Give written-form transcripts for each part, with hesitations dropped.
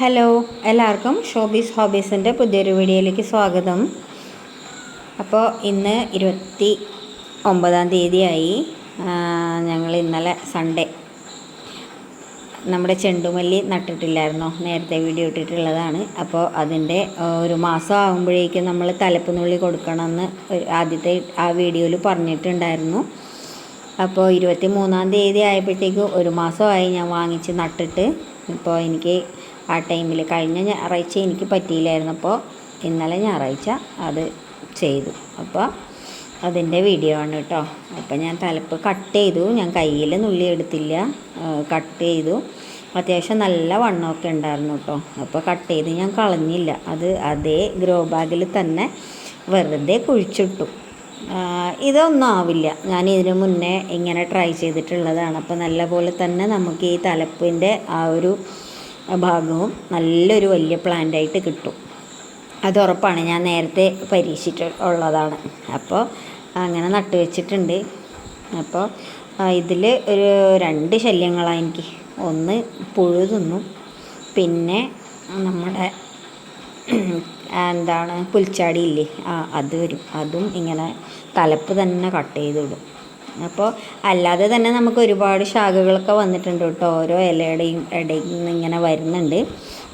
Hello, എല്ലാവർക്കും ഷോബീസ് ഹോബീസിൻ്റെ പുതിയൊരു വീഡിയോയിലേക്ക് സ്വാഗതം. അപ്പോൾ ഇന്ന് 29-ാം തീയതിയായി. ഞങ്ങൾ ഇന്നലെ സൺഡേ നമ്മുടെ ചെണ്ടുമല്ലി നട്ടിട്ടില്ലായിരുന്നോ, നേരത്തെ വീഡിയോ ഇട്ടിട്ടുള്ളതാണ്. അപ്പോൾ അതിൻ്റെ ഒരു മാസം ആകുമ്പോഴേക്കും നമ്മൾ തലപ്പ് നുള്ളി കൊടുക്കണമെന്ന് ആദ്യത്തെ ആ വീഡിയോയിൽ പറഞ്ഞിട്ടുണ്ടായിരുന്നു. അപ്പോൾ 23-ാം തീയതി ആയപ്പോഴത്തേക്ക് ഒരു മാസമായി ഞാൻ വാങ്ങിച്ച് നട്ടിട്ട്. ഇപ്പോൾ എനിക്ക് ആ ടൈമിൽ കഴിഞ്ഞ ഞായറാഴ്ച എനിക്ക് പറ്റിയില്ലായിരുന്നു. അപ്പോൾ ഇന്നലെ ഞായറാഴ്ച അത് ചെയ്തു. അപ്പോൾ അതിൻ്റെ വീഡിയോ ആണ് കേട്ടോ. അപ്പോൾ ഞാൻ തലപ്പ് കട്ട് ചെയ്തു. ഞാൻ കയ്യിൽ നുള്ളി എടുത്തില്ല, കട്ട് ചെയ്തു. അത്യാവശ്യം നല്ല വണ്ണമൊക്കെ ഉണ്ടായിരുന്നു കേട്ടോ. അപ്പോൾ കട്ട് ചെയ്ത് ഞാൻ കളഞ്ഞില്ല, അത് അതേ ഗ്രോ ബാഗിൽ തന്നെ വെറുതെ കുഴിച്ചിട്ടു. ഇതൊന്നും ആവില്ല, ഞാൻ ഇതിനു മുന്നേ ഇങ്ങനെ ട്രൈ ചെയ്തിട്ടുള്ളതാണ്. അപ്പോൾ നല്ല പോലെ തന്നെ നമുക്ക് ഈ തലപ്പിൻ്റെ ആ ഒരു ഭാഗവും നല്ലൊരു വലിയ പ്ലാന്റായിട്ട് കിട്ടും, അത് ഉറപ്പാണ്. ഞാൻ നേരത്തെ പരീക്ഷിച്ചിട്ടുള്ളതാണ്. അപ്പോൾ അങ്ങനെ നട്ടു വെച്ചിട്ടുണ്ട്. അപ്പോൾ ഇതിൽ ഒരു 2 ശല്യങ്ങളാണ് എനിക്ക്. ഒന്ന് പുഴു തിന്നും, പിന്നെ നമ്മുടെ പുൽച്ചാടി ഇല്ലേ, അത് വരും. അതും ഇങ്ങനെ തലപ്പ് തന്നെ കട്ട് ചെയ്തിടും. അപ്പോൾ അല്ലാതെ തന്നെ നമുക്ക് ഒരുപാട് ശാഖകളൊക്കെ വന്നിട്ടുണ്ട് കേട്ടോ. ഓരോ ഇലയുടെയും ഇടയിൽ നിന്ന് ഇങ്ങനെ വരുന്നുണ്ട്.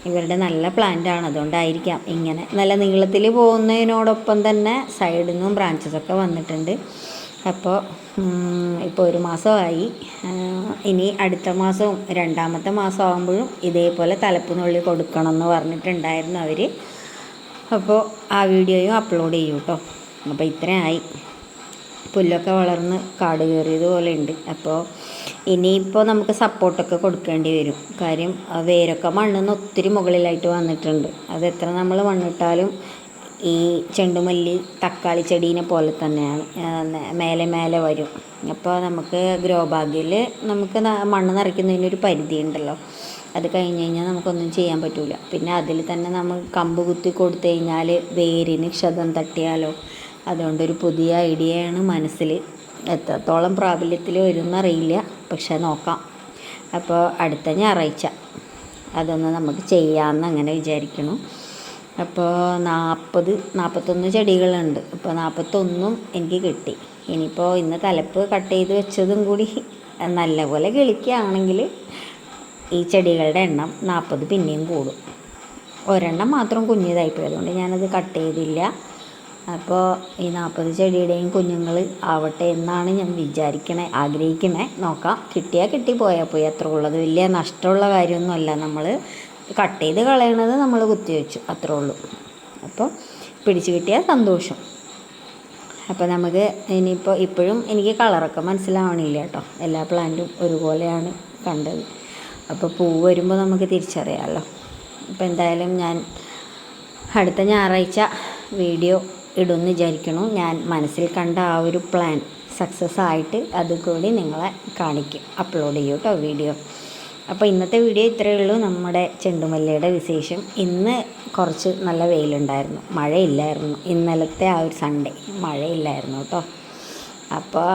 ഇവരുടെ നല്ല പ്ലാന്റാണ്, അതുകൊണ്ടായിരിക്കാം ഇങ്ങനെ നല്ല നീളത്തിൽ പോകുന്നതിനോടൊപ്പം തന്നെ സൈഡിൽ നിന്നും ബ്രാഞ്ചസൊക്കെ വന്നിട്ടുണ്ട്. അപ്പോൾ ഇപ്പോൾ ഒരു മാസമായി. ഇനി അടുത്ത മാസവും 2-ാമത്തെ മാസം ആകുമ്പോഴും ഇതേപോലെ തലപ്പ് നുള്ളി കൊടുക്കണം എന്ന് പറഞ്ഞിട്ടുണ്ടായിരുന്നു അവർ. അപ്പോൾ ആ വീഡിയോയും അപ്ലോഡ് ചെയ്യും കേട്ടോ. അപ്പോൾ ഇത്രയായി. പുല്ലൊക്കെ വളർന്ന് കാട് കയറിയതുപോലെ ഉണ്ട്. അപ്പോൾ ഇനിയിപ്പോൾ നമുക്ക് സപ്പോർട്ടൊക്കെ കൊടുക്കേണ്ടി വരും. കാര്യം വേരൊക്കെ മണ്ണിന്ന് ഒത്തിരി മുകളിലായിട്ട് വന്നിട്ടുണ്ട്. അത് എത്ര നമ്മൾ മണ്ണിട്ടാലും ഈ ചെണ്ടുമല്ലി തക്കാളി ചെടീനെ പോലെ തന്നെയാണ്, മേലെ മേലെ വരും. അപ്പോൾ നമുക്ക് ഗ്രോ ബാഗിൽ നമുക്ക് മണ്ണ് നിറയ്ക്കുന്നതിനൊരു പരിധി ഉണ്ടല്ലോ, അത് കഴിഞ്ഞ് കഴിഞ്ഞാൽ നമുക്കൊന്നും ചെയ്യാൻ പറ്റില്ല. പിന്നെ അതിൽ തന്നെ നമ്മൾ കമ്പ് കുത്തി കൊടുത്തു കഴിഞ്ഞാൽ വേരിന് ക്ഷതം തട്ടിയാലോ. അതുകൊണ്ടൊരു പുതിയ ഐഡിയയാണ് മനസ്സിൽ. എത്രത്തോളം പ്രാബല്യത്തിൽ വരുമെന്നറിയില്ല, പക്ഷെ നോക്കാം. അപ്പോൾ അടുത്ത ഞായറാഴ്ച അതൊന്ന് നമുക്ക് ചെയ്യാമെന്ന് അങ്ങനെ വിചാരിക്കണം. അപ്പോൾ 41 ചെടികളുണ്ട്. ഇപ്പോൾ 41 എനിക്ക് കിട്ടി. ഇനിയിപ്പോൾ ഇന്ന് തലപ്പ് കട്ട് ചെയ്ത് വെച്ചതും കൂടി നല്ലപോലെ കിളിക്കുകയാണെങ്കിൽ ഈ ചെടികളുടെ എണ്ണം 40 പിന്നെയും കൂടും. ഒരെണ്ണം മാത്രം കുഞ്ഞിതായിപ്പോയി, അതുകൊണ്ട് ഞാനത് കട്ട് ചെയ്തില്ല. അപ്പോൾ ഈ 40 ചെടിയുടെയും കുഞ്ഞുങ്ങൾ ആവട്ടെ എന്നാണ് ഞാൻ ആഗ്രഹിക്കണേ. നോക്കാം, കിട്ടിയാൽ കിട്ടി, പോയാൽ പോയി, അത്ര ഉള്ളത്. വലിയ നഷ്ടമുള്ള കാര്യമൊന്നുമല്ല. നമ്മൾ കട്ട് ചെയ്ത് കളയണത് നമ്മൾ കുത്തിവെച്ചു, അത്രേ ഉള്ളൂ. അപ്പോൾ പിടിച്ച് കിട്ടിയാൽ സന്തോഷം. അപ്പോൾ നമുക്ക് ഇനിയിപ്പോൾ ഇപ്പോഴും എനിക്ക് കളറൊക്കെ മനസ്സിലാവണില്ല കേട്ടോ. എല്ലാ പ്ലാന്റും ഒരുപോലെയാണ് കണ്ടത്. അപ്പോൾ പൂ വരുമ്പോൾ നമുക്ക് തിരിച്ചറിയാമല്ലോ. അപ്പോൾ എന്തായാലും ഞാൻ അടുത്ത ഞായറാഴ്ച വീഡിയോ ഇടുമെന്ന് വിചാരിക്കണം. ഞാൻ മനസ്സിൽ കണ്ട ആ ഒരു പ്ലാൻ സക്സസ് ആയിട്ട് അതുകൂടി നിങ്ങളെ കാണിക്കും, അപ്ലോഡ് ചെയ്യും കേട്ടോ വീഡിയോ. അപ്പോൾ ഇന്നത്തെ വീഡിയോ ഇത്രയേ ഉള്ളൂ. നമ്മുടെ ചെണ്ടുമല്ലിയുടെ വിശേഷം. ഇന്ന് കുറച്ച് നല്ല വെയിലുണ്ടായിരുന്നു, മഴയില്ലായിരുന്നു. ഇന്നലത്തെ ആ ഒരു സൺഡേ മഴയില്ലായിരുന്നു കേട്ടോ. അപ്പോൾ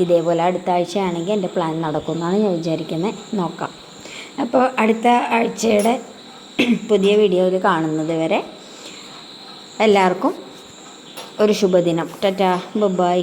ഇതേപോലെ അടുത്ത ആഴ്ചയാണെങ്കിൽ എൻ്റെ പ്ലാൻ നടക്കുമെന്നാണ് ഞാൻ വിചാരിക്കുന്നത്. നോക്കാം. അപ്പോൾ അടുത്ത ആഴ്ചയുടെ പുതിയ വീഡിയോയിൽ കാണുന്നത് വരെ എല്ലാവർക്കും ഒരു ശുഭദിനം. ടാറ്റാ, ബൈ.